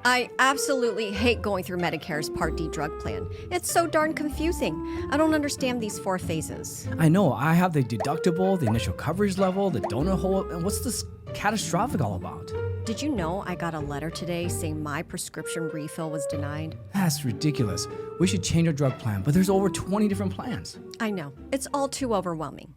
I absolutely hate going through Medicare's Part D drug plan. It's so darn confusing. I don't understand these 4 phases. I know, I have the deductible, the initial coverage level, the donut hole, and what's this catastrophic all about? Did you know I got a letter today saying my prescription refill was denied? That's ridiculous. We should change our drug plan, but there's over 20 different plans. I know. It's all too overwhelming.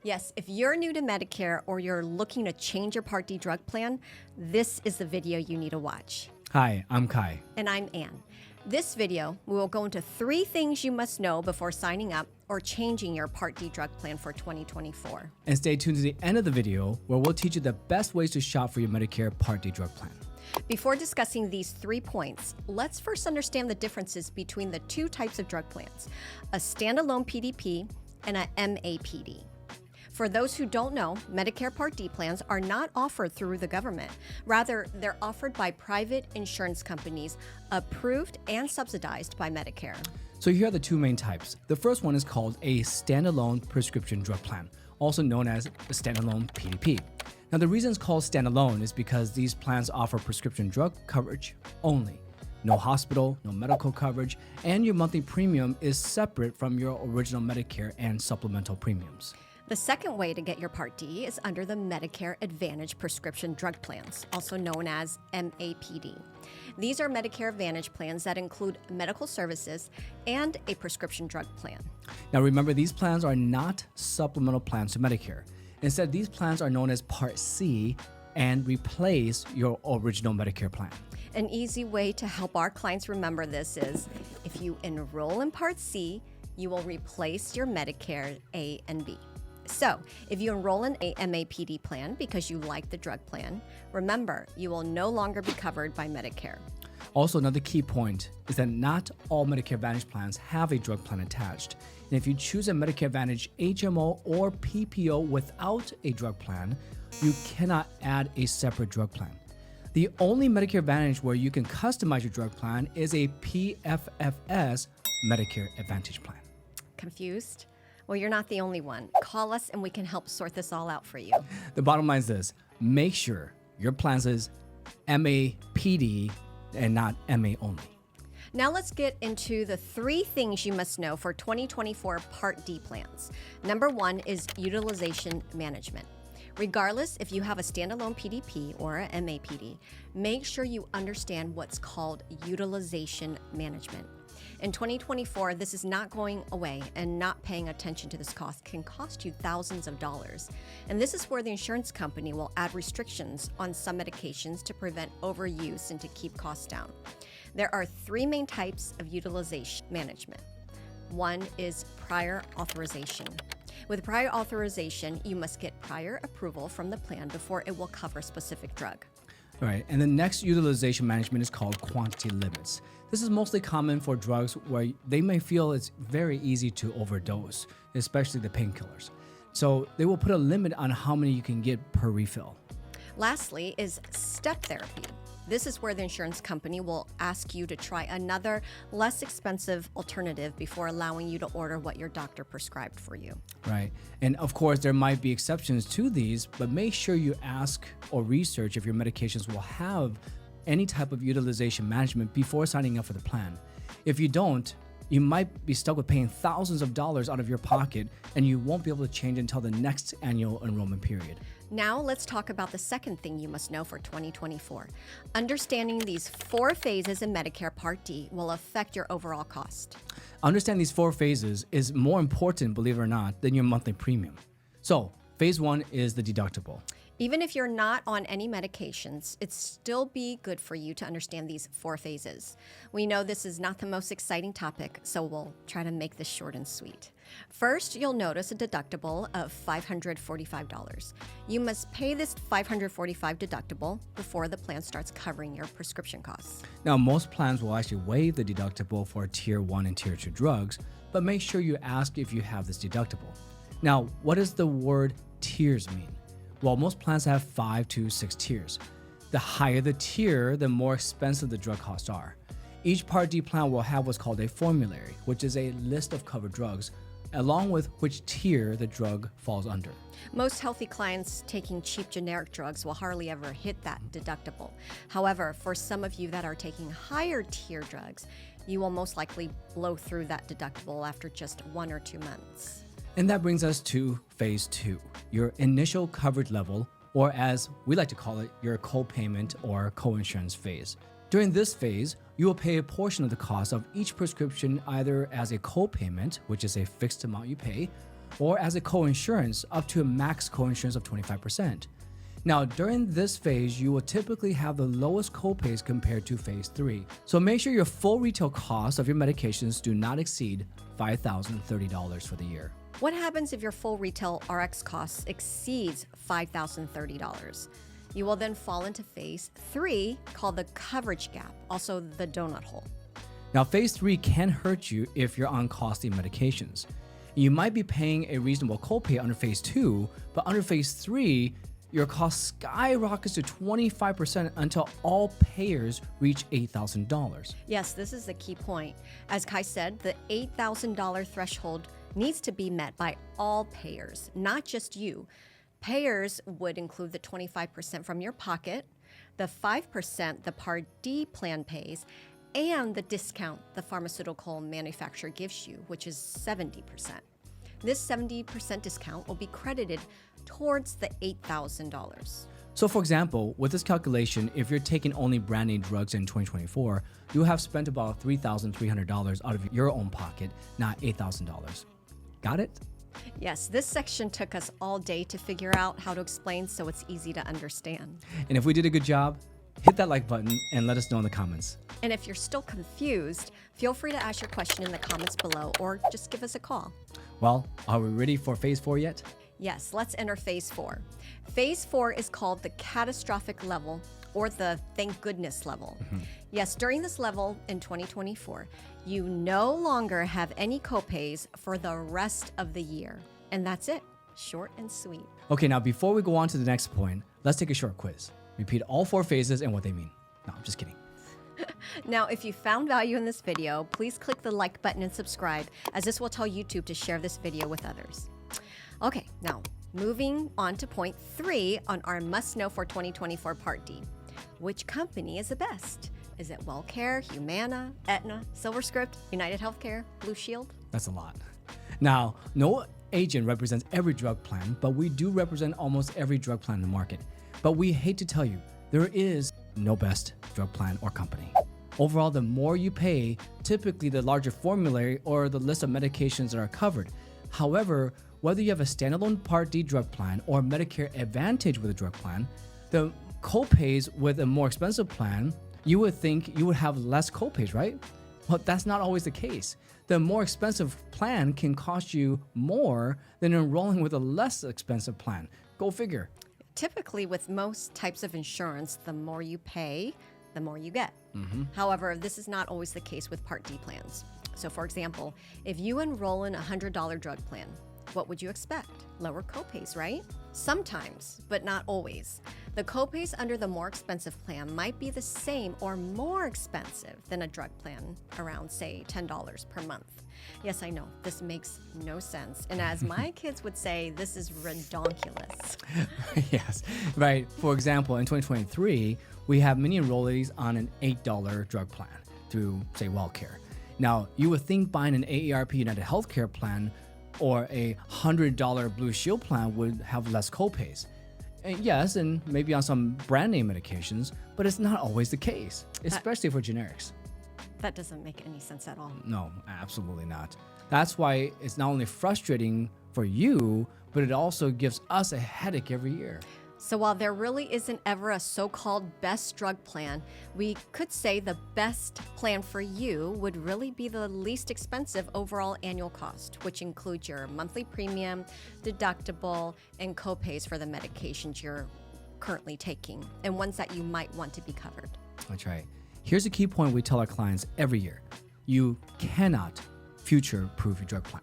Yes, if you're new to Medicare or you're looking to change your Part D drug plan, this is the video you need to watch. Hi, I'm Kai. And I'm Ann. This video, we will go into 3 things you must know before signing up or changing your Part D drug plan for 2024. And stay tuned to the end of the video where we'll teach you the best ways to shop for your Medicare Part D drug plan. Before discussing these 3 points, let's first understand the differences between the 2 types of drug plans, a standalone PDP and a MAPD. For those who don't know, Medicare Part D plans are not offered through the government. Rather, they're offered by private insurance companies approved and subsidized by Medicare. So here are the 2 main types. The first one is called a standalone prescription drug plan, also known as a standalone PDP. Now, the reason it's called standalone is because these plans offer prescription drug coverage only. No hospital, no medical coverage, and your monthly premium is separate from your original Medicare and supplemental premiums. The second way to get your Part D is under the Medicare Advantage prescription drug plans, also known as MAPD. These are Medicare Advantage plans that include medical services and a prescription drug plan. Now remember, these plans are not supplemental plans to Medicare. Instead, these plans are known as Part C and replace your original Medicare plan. An easy way to help our clients remember this is if you enroll in Part C, you will replace your Medicare A and B. So, if you enroll in a MAPD plan because you like the drug plan, remember, you will no longer be covered by Medicare. Also, another key point is that not all Medicare Advantage plans have a drug plan attached. And if you choose a Medicare Advantage HMO or PPO without a drug plan, you cannot add a separate drug plan. The only Medicare Advantage where you can customize your drug plan is a PFFS Medicare Advantage plan. Confused? Well, you're not the only one. Call us and we can help sort this all out for you. The bottom line is this: make sure your plan says MAPD and not MA only. Now let's get into the 3 things you must know for 2024 Part D plans. Number 1 is utilization management. Regardless if you have a standalone PDP or a MAPD, make sure you understand what's called utilization management. In 2024, this is not going away, and not paying attention to this cost can cost you thousands of dollars. And this is where the insurance company will add restrictions on some medications to prevent overuse and to keep costs down. There are 3 main types of utilization management. 1 is prior authorization. With prior authorization, you must get prior approval from the plan before it will cover a specific drug. All right, and the next utilization management is called quantity limits. This is mostly common for drugs where they may feel it's very easy to overdose, especially the painkillers. So they will put a limit on how many you can get per refill. Lastly is step therapy. This is where the insurance company will ask you to try another, less expensive alternative before allowing you to order what your doctor prescribed for you. Right. And of course, there might be exceptions to these, but make sure you ask or research if your medications will have any type of utilization management before signing up for the plan. If you don't, you might be stuck with paying thousands of dollars out of your pocket, and you won't be able to change until the next annual enrollment period. Now let's talk about the second thing you must know for 2024. Understanding these 4 phases in Medicare Part D will affect your overall cost. Understand these 4 phases is more important, believe it or not, than your monthly premium. So, phase 1 is the deductible. Even if you're not on any medications, it'd still be good for you to understand these 4 phases. We know this is not the most exciting topic, so we'll try to make this short and sweet. First, you'll notice a deductible of $545. You must pay this $545 deductible before the plan starts covering your prescription costs. Now, most plans will actually waive the deductible for Tier 1 and Tier 2 drugs, but make sure you ask if you have this deductible. Now, what does the word tiers mean? Well, most plans have 5 to 6 tiers. The higher the tier, the more expensive the drug costs are. Each Part D plan will have what's called a formulary, which is a list of covered drugs along with which tier the drug falls under. Most healthy clients taking cheap generic drugs will hardly ever hit that deductible. However, for some of you that are taking higher tier drugs, you will most likely blow through that deductible after just 1 or 2 months. And that brings us to phase 2, your initial coverage level, or as we like to call it, your co-payment or co-insurance phase. During this phase, you will pay a portion of the cost of each prescription either as a co-payment, which is a fixed amount you pay, or as a co-insurance up to a max co-insurance of 25%. Now, during this phase, you will typically have the lowest co-pays compared to phase 3. So make sure your full retail costs of your medications do not exceed $5,030 for the year. What happens if your full retail RX costs exceeds $5,030? You will then fall into phase 3, called the coverage gap, also the donut hole. Now, phase 3 can hurt you if you're on costly medications. You might be paying a reasonable copay under phase 2, but under phase 3, your cost skyrockets to 25% until all payers reach $8,000. Yes, this is the key point. As Kai said, the $8,000 threshold needs to be met by all payers, not just you. Payers would include the 25% from your pocket, the 5% the Part D plan pays, and the discount the pharmaceutical manufacturer gives you, which is 70%. This 70% discount will be credited towards the $8,000. So for example, with this calculation, if you're taking only brand name drugs in 2024, you'll have spent about $3,300 out of your own pocket, not $8,000. Got it? Yes, this section took us all day to figure out how to explain so it's easy to understand. And if we did a good job, hit that like button and let us know in the comments. And if you're still confused, feel free to ask your question in the comments below or just give us a call. Well, are we ready for phase 4 yet? Yes, let's enter phase 4. Phase 4 is called the catastrophic level or the thank goodness level. Yes, during this level in 2024, you no longer have any copays for the rest of the year. And that's it. Short and sweet. Okay, now before we go on to the next point, let's take a short quiz. Repeat all 4 phases and what they mean. No, I'm just kidding. Now, if you found value in this video, please click the like button and subscribe, as this will tell YouTube to share this video with others. Okay, now moving on to point 3 on our must-know for 2024 Part D. Which company is the best? Is it WellCare, Humana, Aetna, SilverScript, United Healthcare, Blue Shield? That's a lot. Now, no agent represents every drug plan, but we do represent almost every drug plan in the market. But we hate to tell you, there is no best drug plan or company. Overall, the more you pay, typically the larger formulary or the list of medications that are covered. However, whether you have a standalone Part D drug plan or Medicare Advantage with a drug plan, the copays with a more expensive plan, you would think you would have less copays, right? Well, that's not always the case. The more expensive plan can cost you more than enrolling with a less expensive plan. Go figure. Typically, with most types of insurance, the more you pay, the more you get. However, this is not always the case with Part D plans. So for example, if you enroll in a $100 drug plan, what would you expect? Lower copays, right? Sometimes, but not always. The copays under the more expensive plan might be the same or more expensive than a drug plan, around say $10 per month. Yes, I know, this makes no sense. And as my kids would say, this is redonkulous. Yes, right. For example, in 2023, we have many enrollees on an $8 drug plan through, say, WellCare. Now, you would think buying an AARP United Healthcare plan or a $100 Blue Shield plan would have less copays. And yes, and maybe on some brand name medications, but it's not always the case, especially for generics. That doesn't make any sense at all. No, absolutely not. That's why it's not only frustrating for you, but it also gives us a headache every year. So while there really isn't ever a so-called best drug plan, we could say the best plan for you would really be the least expensive overall annual cost, which includes your monthly premium, deductible, and copays for the medications you're currently taking and ones that you might want to be covered. That's right. Here's a key point we tell our clients every year. You cannot future-proof your drug plan.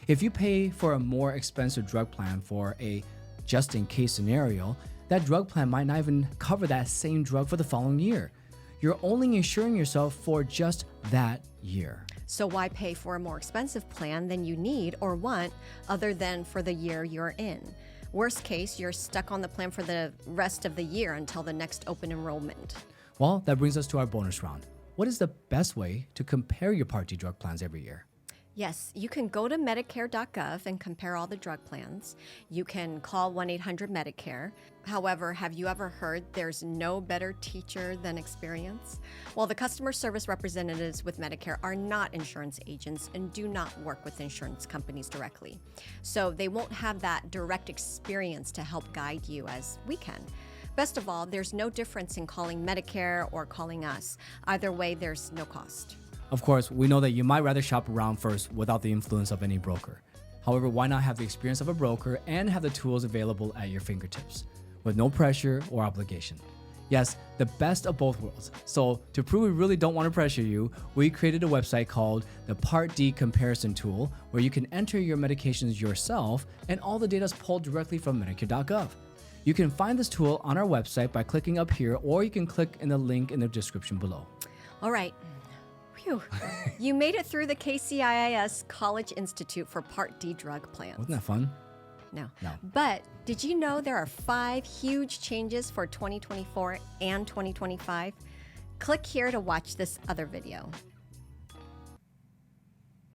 If you pay for a more expensive drug plan for a just-in-case scenario, that drug plan might not even cover that same drug for the following year. You're only insuring yourself for just that year. So why pay for a more expensive plan than you need or want other than for the year you're in? Worst case, you're stuck on the plan for the rest of the year until the next open enrollment. Well, that brings us to our bonus round. What is the best way to compare your Part D drug plans every year? Yes, you can go to Medicare.gov and compare all the drug plans. You can call 1-800-MEDICARE. However, have you ever heard there's no better teacher than experience? Well, the customer service representatives with Medicare are not insurance agents and do not work with insurance companies directly. So they won't have that direct experience to help guide you as we can. Best of all, there's no difference in calling Medicare or calling us. Either way, there's no cost. Of course, we know that you might rather shop around first without the influence of any broker. However, why not have the experience of a broker and have the tools available at your fingertips with no pressure or obligation? Yes, the best of both worlds. So to prove we really don't want to pressure you, we created a website called the Part D Comparison Tool where you can enter your medications yourself and all the data is pulled directly from Medicare.gov. You can find this tool on our website by clicking up here, or you can click in the link in the description below. All right. Phew. You made it through the KCIIS College Institute for Part D drug plans. Wasn't that fun? No. No. But did you know there are 5 huge changes for 2024 and 2025? Click here to watch this other video.